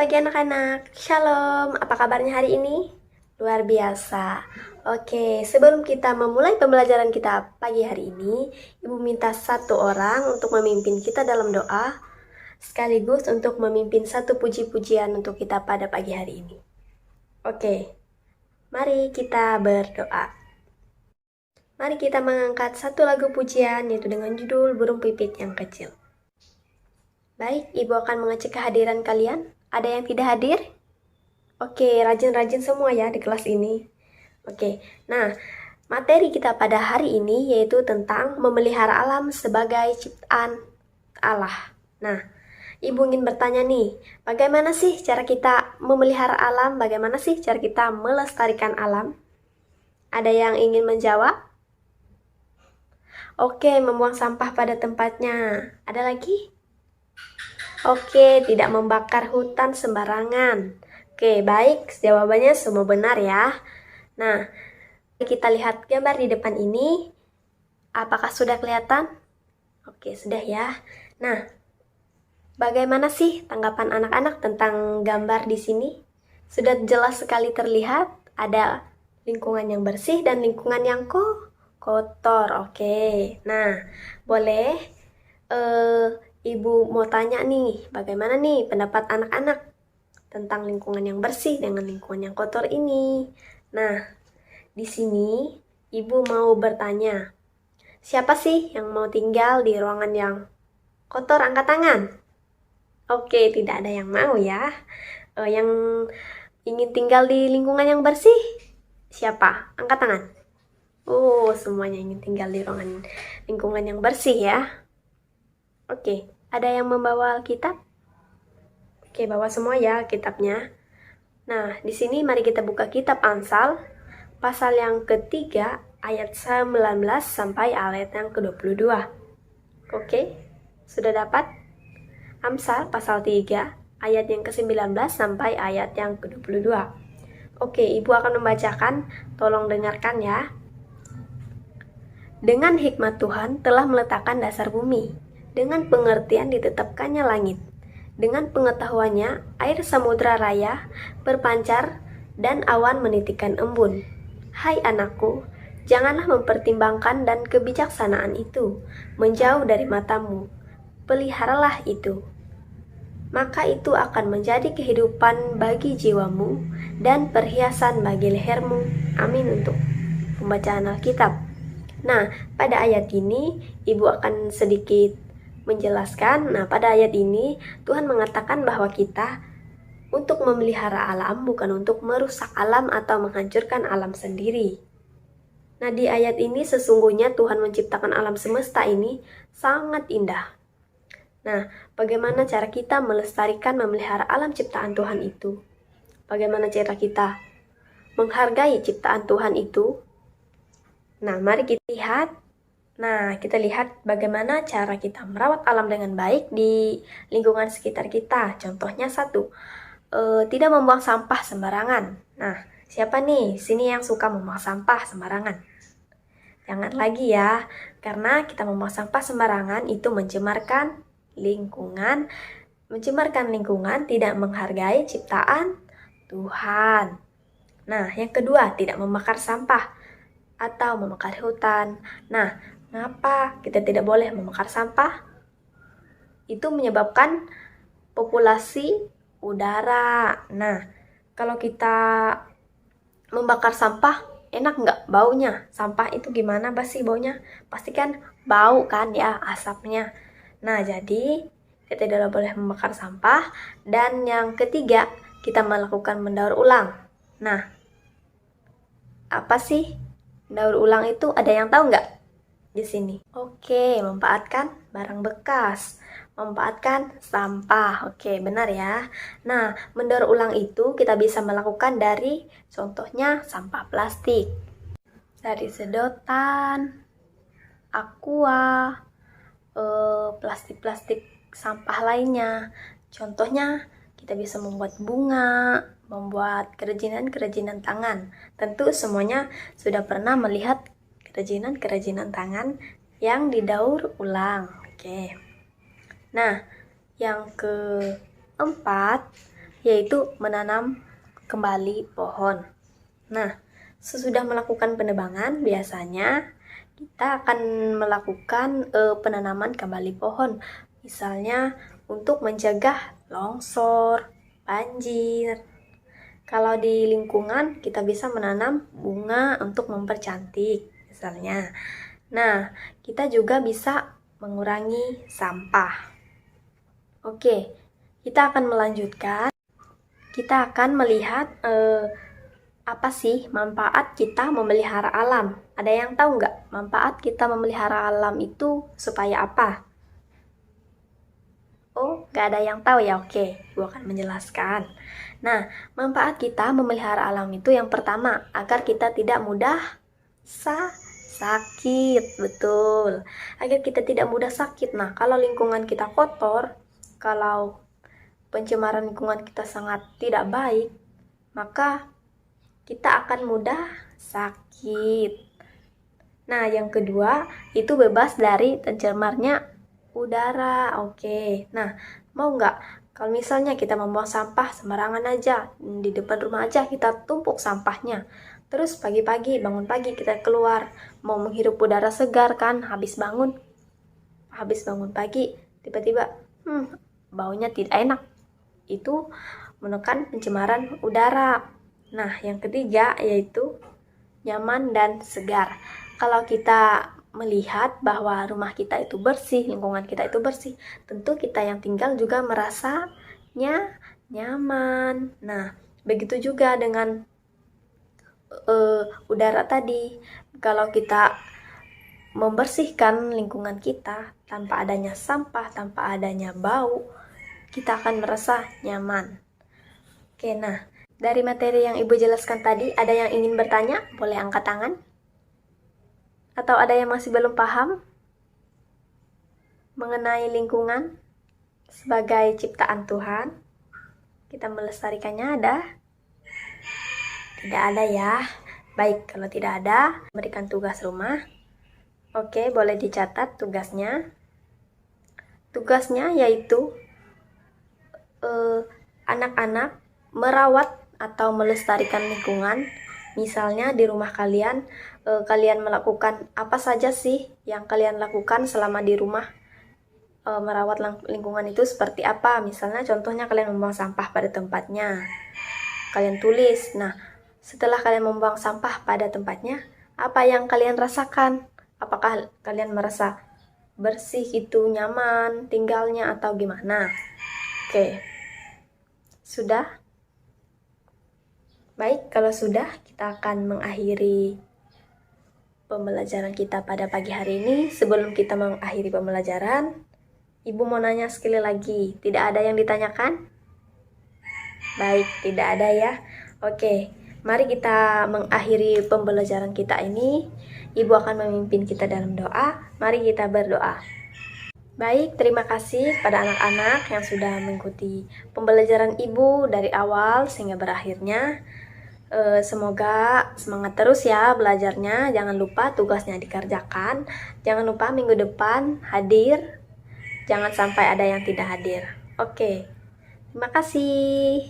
pagi anak-anak, Shalom, apa kabarnya hari ini? Luar biasa. Oke, sebelum kita memulai pembelajaran kita pagi hari ini, Ibu minta satu orang untuk memimpin kita dalam doa, sekaligus untuk memimpin satu puji-pujian untuk kita pada pagi hari ini. Oke, mari kita berdoa. Mari kita mengangkat satu lagu pujian, yaitu dengan judul Burung Pipit yang Kecil. Baik, Ibu akan mengecek kehadiran kalian. Ada yang tidak hadir? Oke, rajin-rajin semua ya di kelas ini. Oke, nah materi kita pada hari ini yaitu tentang memelihara alam sebagai ciptaan Allah. Nah, Ibu ingin bertanya nih, bagaimana sih cara kita memelihara alam? Bagaimana sih cara kita melestarikan alam? Ada yang ingin menjawab? Oke, membuang sampah pada tempatnya. Ada lagi? Oke, tidak membakar hutan sembarangan. Oke, baik. Jawabannya semua benar ya. Nah, kita lihat gambar di depan ini. Apakah sudah kelihatan? Oke, sudah ya. Nah, bagaimana sih tanggapan anak-anak tentang gambar di sini? Sudah jelas sekali terlihat ada lingkungan yang bersih dan lingkungan yang kotor. Oke. Nah, boleh Ibu mau tanya nih, bagaimana nih pendapat anak-anak tentang lingkungan yang bersih dengan lingkungan yang kotor ini? Nah, di sini Ibu mau bertanya, siapa sih yang mau tinggal di ruangan yang kotor? Angkat tangan. Oke, tidak ada yang mau ya. Yang ingin tinggal di lingkungan yang bersih, siapa? Angkat tangan. Oh, semuanya ingin tinggal di ruangan lingkungan yang bersih ya. Oke, ada yang membawa Alkitab? Oke, bawa semua ya kitabnya. Nah, di sini mari kita buka kitab Amsal, pasal yang ketiga, ayat 19 sampai ayat yang ke-22. Oke, sudah dapat? Amsal pasal 3, ayat yang ke-19 sampai ayat yang ke-22. Oke, Ibu akan membacakan, tolong dengarkan ya. Dengan hikmat Tuhan telah meletakkan dasar bumi, dengan pengertian ditetapkannya langit. Dengan pengetahuannya, air samudra raya berpancar dan awan menitikkan embun. Hai anakku, janganlah mempertimbangkan dan kebijaksanaan itu menjauh dari matamu. Peliharalah itu. Maka itu akan menjadi kehidupan bagi jiwamu dan perhiasan bagi lehermu. Amin untuk pembacaan Alkitab. Nah, pada ayat ini Ibu akan sedikit menjelaskan. Nah, pada ayat ini Tuhan mengatakan bahwa kita untuk memelihara alam bukan untuk merusak alam atau menghancurkan alam sendiri. Nah, di ayat ini sesungguhnya Tuhan menciptakan alam semesta ini sangat indah. Nah, bagaimana cara kita melestarikan memelihara alam ciptaan Tuhan itu? Bagaimana cara kita menghargai ciptaan Tuhan itu? Nah, mari kita lihat. Nah, kita lihat bagaimana cara kita merawat alam dengan baik di lingkungan sekitar kita. Contohnya satu, tidak membuang sampah sembarangan. Nah, siapa nih sini yang suka membuang sampah sembarangan? Jangan lagi ya, karena kita membuang sampah sembarangan itu mencemarkan lingkungan. Mencemarkan lingkungan tidak menghargai ciptaan Tuhan. Nah, yang kedua, tidak membakar sampah atau membakar hutan. Nah, mengapa kita tidak boleh membakar sampah? Itu menyebabkan populasi udara. Nah, kalau kita membakar sampah, enak nggak baunya? Sampah itu gimana sih baunya? Pasti kan bau kan ya asapnya. Nah, jadi kita tidak boleh membakar sampah. Dan yang ketiga, kita melakukan mendaur ulang. Nah, apa sih daur ulang itu? Ada yang tahu nggak di sini? Oke, memanfaatkan barang bekas, memanfaatkan sampah. Oke, benar ya. Nah, mendaur ulang itu kita bisa melakukan dari contohnya sampah plastik, dari sedotan, aqua, plastik-plastik sampah lainnya. Contohnya kita bisa membuat bunga, membuat kerajinan-kerajinan tangan. Tentu semuanya sudah pernah melihat kerajinan-kerajinan tangan yang didaur ulang. Oke. Nah, yang keempat, yaitu menanam kembali pohon. Nah, sesudah melakukan penebangan, biasanya kita akan melakukan penanaman kembali pohon. Misalnya untuk mencegah longsor, banjir. Kalau di lingkungan, kita bisa menanam bunga untuk mempercantik, misalnya. Nah, kita juga bisa mengurangi sampah. Oke, kita akan melanjutkan. Kita akan melihat apa sih manfaat kita memelihara alam. Ada yang tahu nggak manfaat kita memelihara alam itu supaya apa? Oh, nggak ada yang tahu ya? Oke, gue akan menjelaskan. Nah, manfaat kita memelihara alam itu yang pertama, agar kita tidak mudah sakit. Betul, agar kita tidak mudah sakit. Nah, kalau lingkungan kita kotor, kalau pencemaran lingkungan kita sangat tidak baik, maka kita akan mudah sakit. Nah, yang kedua, itu bebas dari tercemarnya udara. Oke, nah, mau nggak kalau misalnya kita membuang sampah sembarangan aja, di depan rumah aja kita tumpuk sampahnya, terus pagi-pagi, bangun pagi kita keluar, mau menghirup udara segar kan, habis bangun pagi, tiba-tiba, baunya tidak enak. Itu menekan pencemaran udara. Nah, yang ketiga yaitu nyaman dan segar. Kalau kita melihat bahwa rumah kita itu bersih, lingkungan kita itu bersih, tentu kita yang tinggal juga merasanya nyaman. Nah, begitu juga dengan udara tadi. Kalau kita membersihkan lingkungan kita tanpa adanya sampah, tanpa adanya bau, kita akan merasa nyaman. Oke, nah, dari materi yang Ibu jelaskan tadi, ada yang ingin bertanya? Boleh angkat tangan. Atau ada yang masih belum paham mengenai lingkungan sebagai ciptaan Tuhan? Kita melestarikannya ada? Tidak ada ya. Baik, kalau tidak ada, berikan tugas rumah. Oke, boleh dicatat tugasnya. Tugasnya yaitu anak-anak merawat atau melestarikan lingkungan. Misalnya di rumah kalian, kalian melakukan apa saja sih yang kalian lakukan selama di rumah? Merawat lingkungan itu seperti apa? Misalnya contohnya kalian membuang sampah pada tempatnya. Kalian tulis, nah setelah kalian membuang sampah pada tempatnya, apa yang kalian rasakan? Apakah kalian merasa bersih itu, nyaman tinggalnya atau gimana? Oke, sudah? Baik, kalau sudah, kita akan mengakhiri pembelajaran kita pada pagi hari ini. Sebelum kita mengakhiri pembelajaran, Ibu mau nanya sekali lagi, tidak ada yang ditanyakan? Baik, tidak ada ya. Oke, mari kita mengakhiri pembelajaran kita ini. Ibu akan memimpin kita dalam doa. Mari kita berdoa. Baik, terima kasih pada anak-anak yang sudah mengikuti pembelajaran Ibu dari awal sehingga berakhirnya. Semoga semangat terus ya belajarnya. Jangan lupa tugasnya dikerjakan. Jangan lupa minggu depan hadir. Jangan sampai ada yang tidak hadir. Oke, terima kasih.